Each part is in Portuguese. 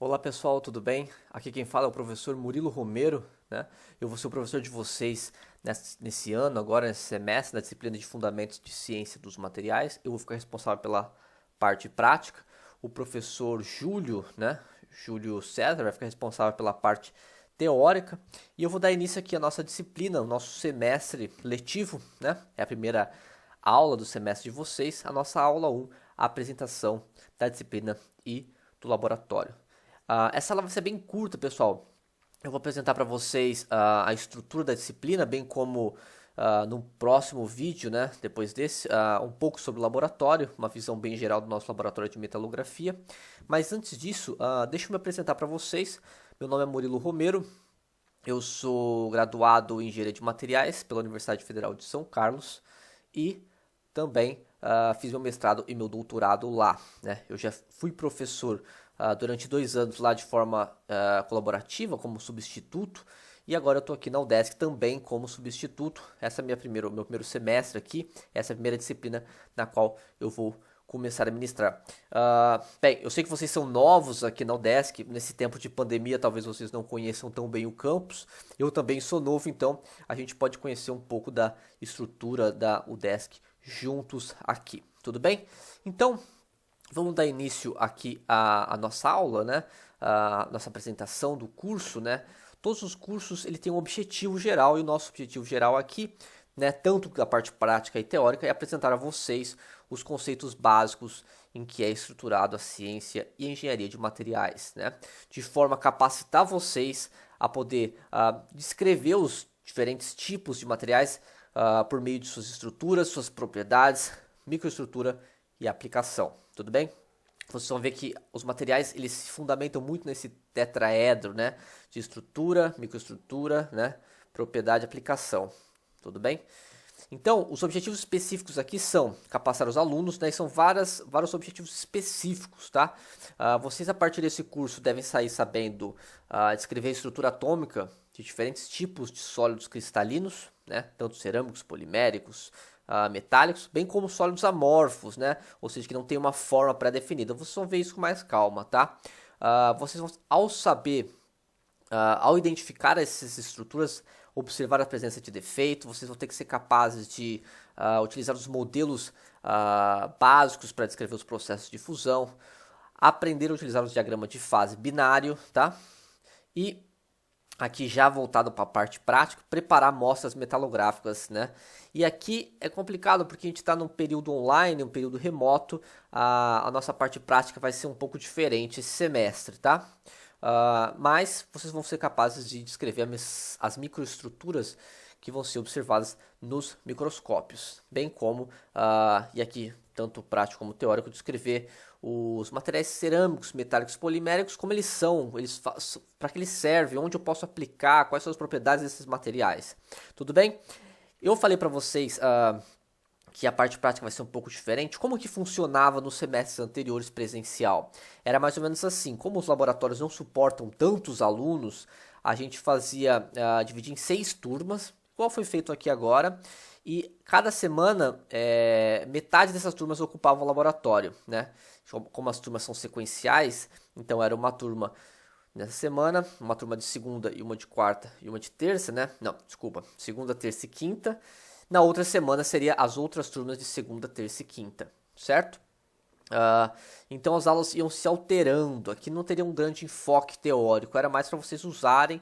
Olá pessoal, tudo bem? Aqui quem fala é o professor Murilo Romero, né? Eu vou ser o professor de vocês nesse ano, agora nesse semestre, na disciplina de Fundamentos de Ciência dos Materiais. Eu vou ficar responsável pela parte prática. O professor Júlio, né? Júlio César vai ficar responsável pela parte teórica. E eu vou dar início aqui à nossa disciplina, o nosso semestre letivo, né? É a primeira aula do semestre de vocês, a nossa aula 1, a apresentação da disciplina e do laboratório. Essa aula vai ser bem curta, pessoal. Eu vou apresentar para vocês a estrutura da disciplina, bem como no próximo vídeo, né, depois desse, um pouco sobre o laboratório, uma visão bem geral do nosso laboratório de metalografia. Mas antes disso, deixa eu me apresentar para vocês. Meu nome é Murilo Romero, eu sou graduado em Engenharia de Materiais pela Universidade Federal de São Carlos e também fiz meu mestrado e meu doutorado lá, né? Eu já fui professor durante 2 anos lá de forma colaborativa, como substituto, e agora eu estou aqui na UDESC também como substituto. Essa é meu primeiro semestre aqui, essa é a primeira disciplina na qual eu vou começar a ministrar. Bem, eu sei que vocês são novos aqui na UDESC, nesse tempo de pandemia talvez vocês não conheçam tão bem o campus, eu também sou novo, então a gente pode conhecer um pouco da estrutura da UDESC juntos aqui, tudo bem? Então, vamos dar início aqui à nossa aula, né? A nossa apresentação do curso, né? Todos os cursos ele tem um objetivo geral e o nosso objetivo geral aqui, né, tanto da parte prática e teórica, é apresentar a vocês os conceitos básicos em que é estruturado a ciência e a engenharia de materiais, né? De forma a capacitar vocês a poder descrever os diferentes tipos de materiais por meio de suas estruturas, suas propriedades, microestrutura e aplicação. Tudo bem? Vocês vão ver que os materiais eles se fundamentam muito nesse tetraedro, né? De estrutura, microestrutura, né? Propriedade e aplicação. Tudo bem? Então, os objetivos específicos aqui são capacitar os alunos, né? E são vários objetivos específicos, tá? Vocês, a partir desse curso, devem sair sabendo descrever a estrutura atômica de diferentes tipos de sólidos cristalinos, né? Tanto cerâmicos, poliméricos, metálicos, bem como sólidos amorfos, né? Ou seja, que não tem uma forma pré-definida. Vocês vão ver isso com mais calma, tá? Vocês vão, ao identificar essas estruturas, observar a presença de defeito, vocês vão ter que ser capazes de utilizar os modelos básicos para descrever os processos de fusão, aprender a utilizar os diagramas de fase binário, tá? E aqui já voltado para a parte prática, preparar amostras metalográficas, né? E aqui é complicado porque a gente está num período online, um período remoto, a nossa parte prática vai ser um pouco diferente esse semestre, tá? Mas vocês vão ser capazes de descrever as microestruturas que vão ser observadas nos microscópios, bem como, e aqui tanto prático como teórico, descrever os materiais cerâmicos, metálicos, poliméricos, como eles são, para que eles servem, onde eu posso aplicar, quais são as propriedades desses materiais. Tudo bem? Eu falei para vocês que a parte prática vai ser um pouco diferente. Como que funcionava nos semestres anteriores presencial? Era mais ou menos assim, como os laboratórios não suportam tantos alunos, a gente fazia dividir em 6 turmas, igual foi feito aqui agora, e cada semana metade dessas turmas ocupavam o laboratório, né? Como as turmas são sequenciais, então era uma turma nessa semana, uma turma de segunda e uma de quarta e uma de terça, né? Não, desculpa, segunda, terça e quinta. Na outra semana seria as outras turmas de segunda, terça e quinta, certo? Então as aulas iam se alterando, aqui não teria um grande enfoque teórico, era mais para vocês usarem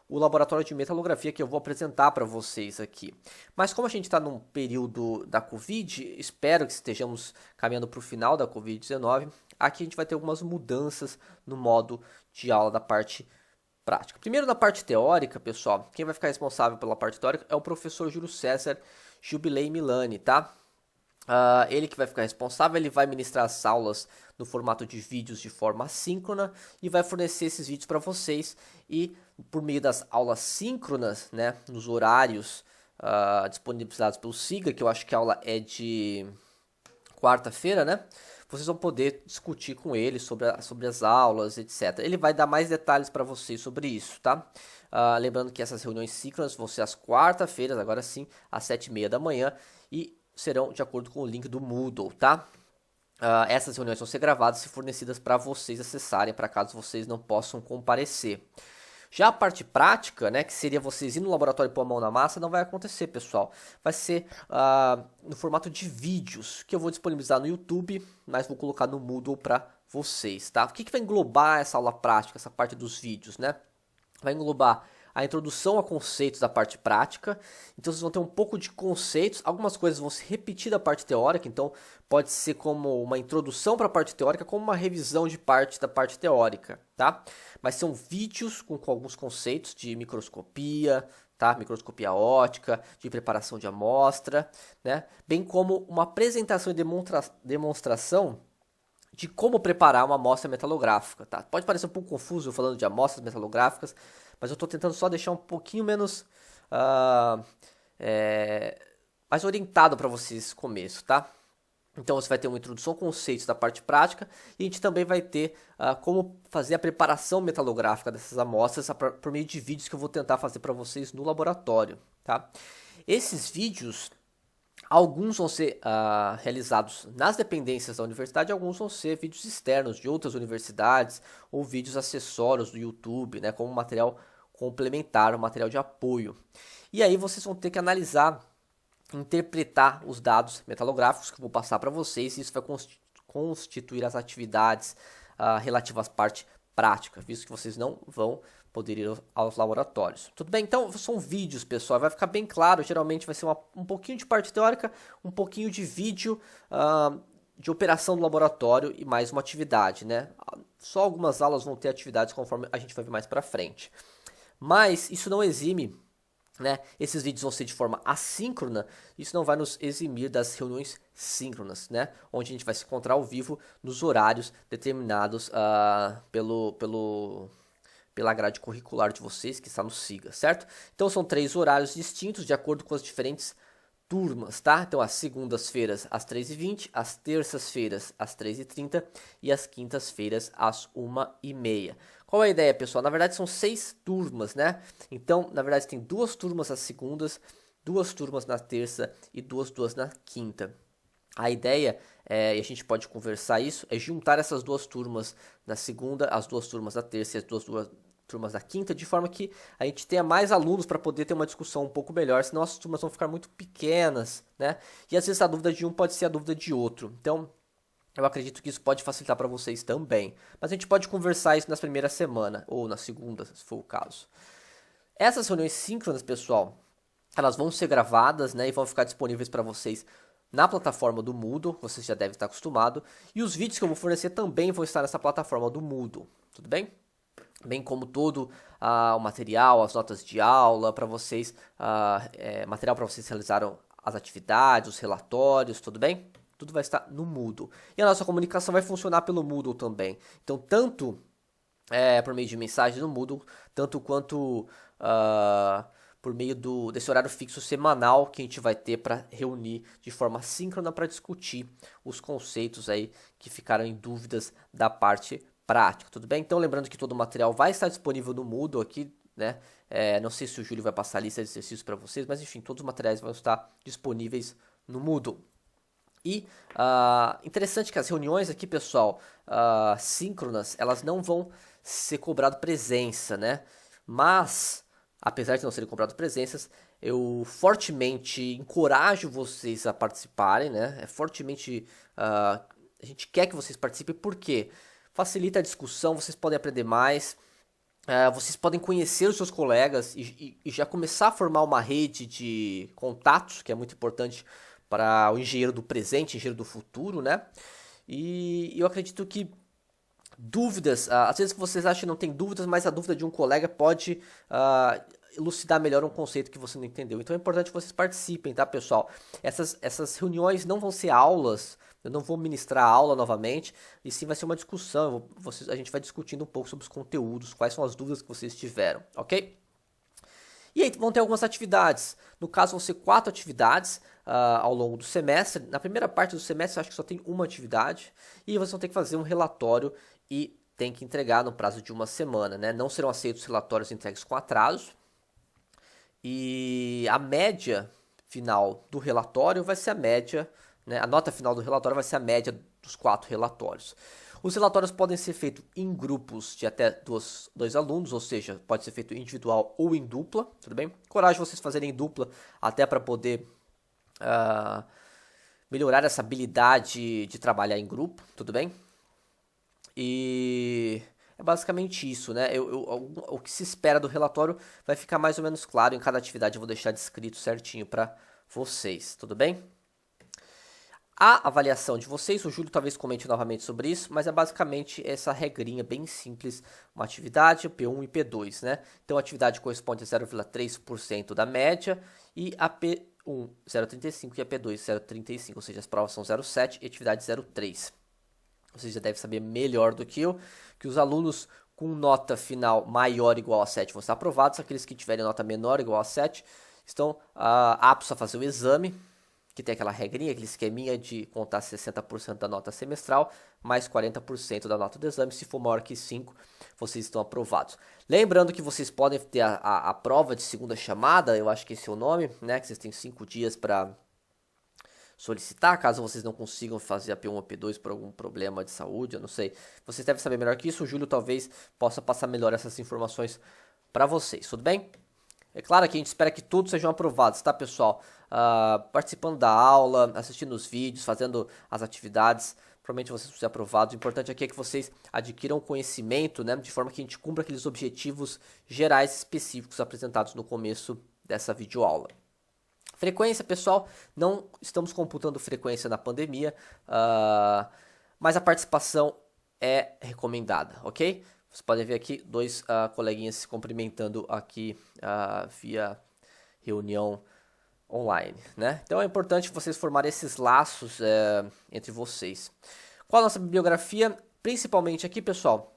o laboratório de metalografia que eu vou apresentar para vocês aqui. Mas como a gente está num período da Covid, espero que estejamos caminhando para o final da Covid-19, aqui a gente vai ter algumas mudanças no modo de aula da parte prática. Primeiro na parte teórica, pessoal, quem vai ficar responsável pela parte teórica é o professor Júlio César Jubilei Milani, tá? Ele que vai ficar responsável, ele vai ministrar as aulas no formato de vídeos de forma assíncrona e vai fornecer esses vídeos para vocês e por meio das aulas síncronas, né, nos horários disponibilizados pelo SIGA, que eu acho que a aula é de quarta-feira, né, vocês vão poder discutir com ele sobre as aulas, etc. Ele vai dar mais detalhes para vocês sobre isso, tá? Lembrando que essas reuniões síncronas vão ser às quarta-feiras, agora sim, às 7h30 da manhã e serão de acordo com o link do Moodle, tá? essas reuniões vão ser gravadas e fornecidas para vocês acessarem, para caso vocês não possam comparecer. Já a parte prática, né, que seria vocês ir no laboratório e pôr a mão na massa, não vai acontecer, pessoal. Vai ser no formato de vídeos, que eu vou disponibilizar no YouTube, mas vou colocar no Moodle para vocês, tá? O que vai englobar essa aula prática, essa parte dos vídeos, né? Vai englobar a introdução a conceitos da parte prática. Então vocês vão ter um pouco de conceitos, algumas coisas vão se repetir da parte teórica, então pode ser como uma introdução para a parte teórica, como uma revisão de parte da parte teórica, tá? Mas são vídeos com alguns conceitos de microscopia, tá? Microscopia óptica, de preparação de amostra, né? Bem como uma apresentação e demonstração de como preparar uma amostra metalográfica, tá? Pode parecer um pouco confuso eu falando de amostras metalográficas, mas eu estou tentando só deixar um pouquinho menos mais orientado para vocês esse começo, tá? Então você vai ter uma introdução, conceitos da parte prática, e a gente também vai ter como fazer a preparação metalográfica dessas amostras por meio de vídeos que eu vou tentar fazer para vocês no laboratório, tá? Esses vídeos, alguns vão ser realizados nas dependências da universidade, alguns vão ser vídeos externos de outras universidades ou vídeos acessórios do YouTube, né, como material complementar, um material de apoio. E aí vocês vão ter que analisar, interpretar os dados metalográficos que eu vou passar para vocês, e isso vai constituir as atividades relativas à parte prática, visto que vocês não vão poder ir aos laboratórios. Tudo bem? Então, são vídeos, pessoal. Vai ficar bem claro. Geralmente vai ser um pouquinho de parte teórica, um pouquinho de vídeo de operação do laboratório e mais uma atividade, né? Só algumas aulas vão ter atividades conforme a gente vai ver mais para frente. Mas isso não exime, né? Esses vídeos vão ser de forma assíncrona, isso não vai nos eximir das reuniões síncronas, né? Onde a gente vai se encontrar ao vivo nos horários determinados pela grade curricular de vocês, que está no SIGA, certo? Então são 3 horários distintos de acordo com as diferentes turmas, tá? Então as segundas-feiras às 3h20, as terças-feiras às 3h30 e as quintas-feiras às 1h30. Qual é a ideia, pessoal? Na verdade são 6 turmas, né? Então, na verdade tem 2 turmas às segundas, 2 turmas na terça e 2 na quinta. A ideia, e a gente pode conversar isso, é juntar essas 2 turmas na segunda, as 2 turmas da terça e as 2 turmas da quinta, de forma que a gente tenha mais alunos para poder ter uma discussão um pouco melhor, senão as turmas vão ficar muito pequenas, né? E às vezes a dúvida de um pode ser a dúvida de outro. Então, eu acredito que isso pode facilitar para vocês também. Mas a gente pode conversar isso na primeira semana, ou na segunda, se for o caso. Essas reuniões síncronas, pessoal, elas vão ser gravadas, né, e vão ficar disponíveis para vocês na plataforma do Moodle, vocês já devem estar acostumados. E os vídeos que eu vou fornecer também vão estar nessa plataforma do Moodle, tudo bem? Bem como todo o material, as notas de aula, para vocês, material para vocês realizarem as atividades, os relatórios, tudo bem? Tudo vai estar no Moodle. E a nossa comunicação vai funcionar pelo Moodle também. Então, tanto por meio de mensagem no Moodle, tanto quanto por meio desse horário fixo semanal que a gente vai ter para reunir de forma síncrona para discutir os conceitos aí que ficaram em dúvidas da parte prática, tudo bem? Então, lembrando que todo o material vai estar disponível no Moodle aqui, né? Não sei se o Júlio vai passar a lista de exercícios para vocês, mas enfim, todos os materiais vão estar disponíveis no Moodle. E interessante que as reuniões aqui, pessoal, síncronas, elas não vão ser cobrado presença, né? Mas, apesar de não serem cobrado presenças, eu fortemente encorajo vocês a participarem, né? Fortemente, a gente quer que vocês participem, porque facilita a discussão, vocês podem aprender mais, vocês podem conhecer os seus colegas e já começar a formar uma rede de contatos, que é muito importante para o engenheiro do presente, engenheiro do futuro, né? E eu acredito que dúvidas, às vezes vocês acham que não tem dúvidas, mas a dúvida de um colega pode elucidar melhor um conceito que você não entendeu. Então é importante que vocês participem, tá, pessoal? Essas reuniões não vão ser aulas, eu não vou ministrar a aula novamente, e sim vai ser uma discussão, a gente vai discutindo um pouco sobre os conteúdos, quais são as dúvidas que vocês tiveram, ok? E aí vão ter algumas atividades, no caso vão ser 4 atividades ao longo do semestre. Na primeira parte do semestre acho que só tem uma atividade, e vocês vão ter que fazer um relatório e tem que entregar no prazo de uma semana, né? Não serão aceitos relatórios entregues com atraso, e a média final do relatório vai ser a média, né? A nota final do relatório vai ser a média dos 4 relatórios. Os relatórios podem ser feitos em grupos de até dois alunos, ou seja, pode ser feito individual ou em dupla, tudo bem? Coragem vocês fazerem em dupla, até para poder melhorar essa habilidade de trabalhar em grupo, tudo bem? E é basicamente isso, né? O que se espera do relatório vai ficar mais ou menos claro em cada atividade, eu vou deixar descrito certinho para vocês, tudo bem? A avaliação de vocês, o Júlio talvez comente novamente sobre isso, mas é basicamente essa regrinha bem simples, uma atividade P1 e P2, né? Então a atividade corresponde a 0,3% da média e a P1 0,35 e a P2 0,35, ou seja, as provas são 0,7 e a atividade 0,3. Você já deve saber melhor do que eu, que os alunos com nota final maior ou igual a 7 vão estar aprovados, aqueles que tiverem nota menor ou igual a 7 estão aptos a fazer o exame, que tem aquela regrinha, aquele esqueminha de contar 60% da nota semestral, mais 40% da nota do exame. Se for maior que 5, vocês estão aprovados. Lembrando que vocês podem ter a prova de segunda chamada, eu acho que esse é o nome, né? Que vocês têm 5 dias para solicitar, caso vocês não consigam fazer a P1 ou P2 por algum problema de saúde, eu não sei. Vocês devem saber melhor que isso, o Júlio talvez possa passar melhor essas informações para vocês, tudo bem? É claro que a gente espera que todos sejam aprovados, tá, pessoal? Participando da aula, assistindo os vídeos, fazendo as atividades, provavelmente vocês vão ser aprovados. O importante aqui é que vocês adquiram conhecimento, né, de forma que a gente cumpra aqueles objetivos gerais específicos apresentados no começo dessa videoaula. Frequência, pessoal, não estamos computando frequência na pandemia, mas a participação é recomendada, ok? Vocês podem ver aqui dois coleguinhas se cumprimentando aqui via reunião online, né? Então é importante vocês formarem esses laços entre vocês. Qual a nossa bibliografia? Principalmente aqui, pessoal,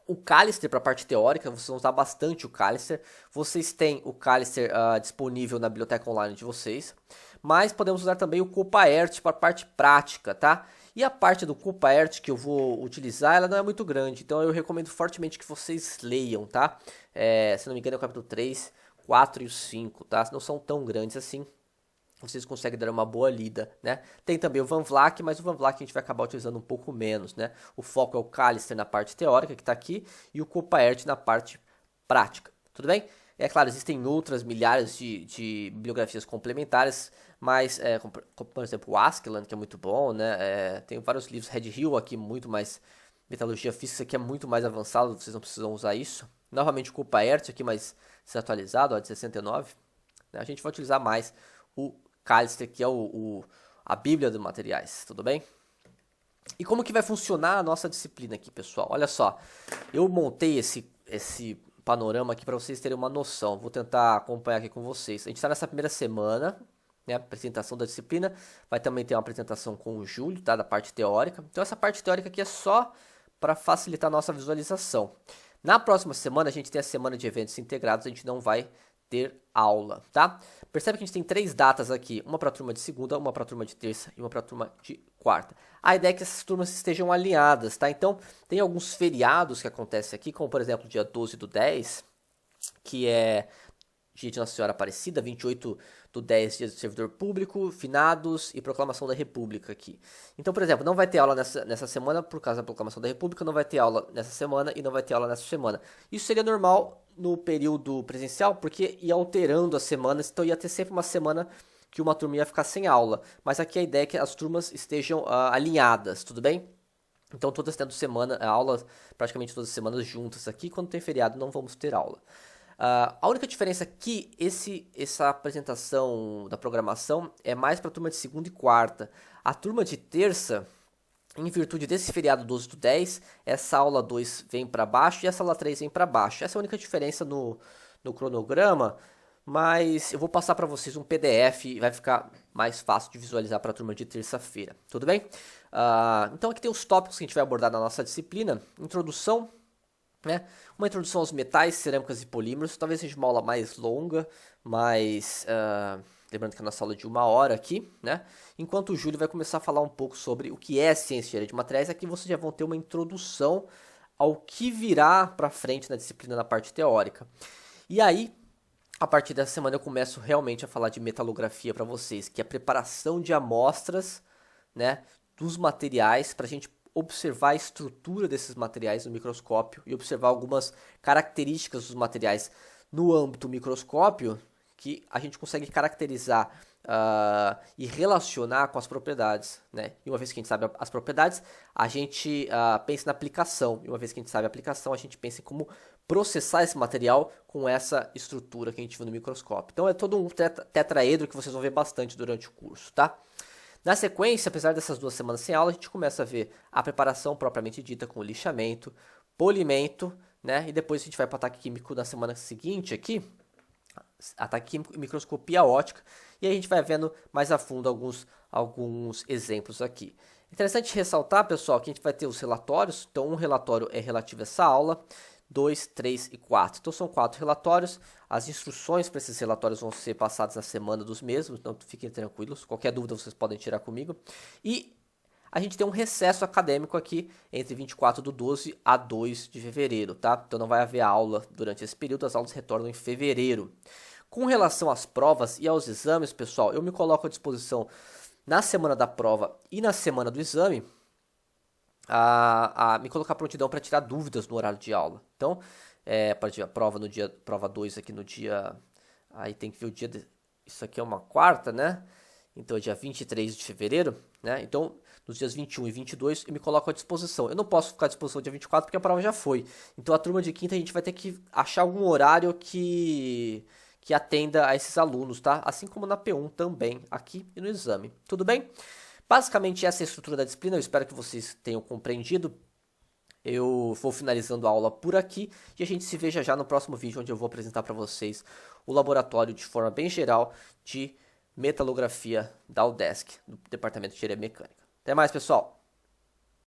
o Callister para a parte teórica, vocês vão usar bastante o Callister. Vocês têm o Callister disponível na biblioteca online de vocês, mas podemos usar também o Copaert para a parte prática, tá? E a parte do Copaert que eu vou utilizar, ela não é muito grande, então eu recomendo fortemente que vocês leiam, tá? Se não me engano é o capítulo 3, 4 e o 5, tá? Não são tão grandes assim, vocês conseguem dar uma boa lida, né? Tem também o Van Vleck, mas o Van Vleck a gente vai acabar utilizando um pouco menos, né? O foco é o Callister na parte teórica, que está aqui, e o Copaert na parte prática, tudo bem? É claro, existem outras milhares de bibliografias complementares, mas, como, por exemplo, o Askeland, que é muito bom, né? Tem vários livros, Red Hill aqui, muito mais, metalurgia física aqui é muito mais avançado, vocês não precisam usar isso. Novamente o Copaert aqui, mais desatualizado, ó, de 69. A gente vai utilizar mais o Callister, que é a bíblia dos materiais, tudo bem? E como que vai funcionar a nossa disciplina aqui, pessoal? Olha só, eu montei esse panorama aqui para vocês terem uma noção. Vou tentar acompanhar aqui com vocês. A gente está nessa primeira semana, né, apresentação da disciplina. Vai também ter uma apresentação com o Júlio, tá, da parte teórica. Então essa parte teórica aqui é só para facilitar a nossa visualização. Na próxima semana a gente tem a semana de eventos integrados, a gente não vai ter aula, tá? Percebe que a gente tem 3 datas aqui, uma para a turma de segunda, uma para a turma de terça e uma para a turma de quarta. A ideia é que essas turmas estejam alinhadas, tá? Então, tem alguns feriados que acontecem aqui, como por exemplo, dia 12/10, que é dia de Nossa Senhora Aparecida, 28/10, dia do servidor público, finados e proclamação da República aqui. Então, por exemplo, não vai ter aula nessa semana por causa da proclamação da República, não vai ter aula nessa semana e não vai ter aula nessa semana. Isso seria normal no período presencial, porque ia alterando as semanas, então ia ter sempre uma semana que uma turma ia ficar sem aula. Mas aqui a ideia é que as turmas estejam alinhadas, tudo bem? Então todas tendo aula praticamente todas as semanas juntas aqui, quando tem feriado não vamos ter aula. A única diferença é que essa apresentação da programação é mais para a turma de segunda e quarta. A turma de terça, em virtude desse feriado 12/10, essa aula 2 vem para baixo e essa aula 3 vem para baixo. Essa é a única diferença no cronograma, mas eu vou passar para vocês um PDF e vai ficar mais fácil de visualizar para a turma de terça-feira, tudo bem? Então aqui tem os tópicos que a gente vai abordar na nossa disciplina. Introdução, né? Uma introdução aos metais, cerâmicas e polímeros. Talvez seja uma aula mais longa, mas lembrando que a nossa aula é de 1 hora aqui, né? Enquanto o Júlio vai começar a falar um pouco sobre o que é ciência de engenharia de materiais, aqui vocês já vão ter uma introdução ao que virá para frente na disciplina na parte teórica. E aí, a partir dessa semana eu começo realmente a falar de metalografia para vocês, que é a preparação de amostras, né, dos materiais para a gente observar a estrutura desses materiais no microscópio e observar algumas características dos materiais no âmbito microscópio que a gente consegue caracterizar e relacionar com as propriedades, né? E uma vez que a gente sabe as propriedades, a gente pensa na aplicação. E uma vez que a gente sabe a aplicação, a gente pensa em como processar esse material com essa estrutura que a gente viu no microscópio. Então é todo um tetraedro que vocês vão ver bastante durante o curso, tá? Na sequência, apesar dessas 2 semanas sem aula, a gente começa a ver a preparação propriamente dita com lixamento, polimento, né? E depois a gente vai para ataque químico na semana seguinte aqui, ataque químico e microscopia óptica, e aí a gente vai vendo mais a fundo alguns exemplos aqui. Interessante ressaltar, pessoal, que a gente vai ter os relatórios. Então, um relatório é relativo a essa aula, 2, 3 e 4. Então, são 4 relatórios. As instruções para esses relatórios vão ser passadas na semana dos mesmos, então fiquem tranquilos. Qualquer dúvida vocês podem tirar comigo. E a gente tem um recesso acadêmico aqui entre 24/12 a 2 de fevereiro, tá? Então, não vai haver aula durante esse período, as aulas retornam em fevereiro. Com relação às provas e aos exames, pessoal, eu me coloco à disposição na semana da prova e na semana do exame a me colocar prontidão para tirar dúvidas no horário de aula. Então, a prova no dia, prova 2 aqui no dia, aí tem que ver o dia, isso aqui é uma quarta, né? Então, é dia 23 de fevereiro, né? Então, nos dias 21 e 22, eu me coloco à disposição. Eu não posso ficar à disposição dia 24 porque a prova já foi. Então, a turma de quinta a gente vai ter que achar algum horário que atenda a esses alunos, tá? Assim como na P1 também, aqui e no exame. Tudo bem? Basicamente, essa é a estrutura da disciplina. Eu espero que vocês tenham compreendido. Eu vou finalizando a aula por aqui e a gente se vê já no próximo vídeo, onde eu vou apresentar para vocês o laboratório de forma bem geral de metalografia da UDESC, do Departamento de Engenharia Mecânica. Até mais, pessoal!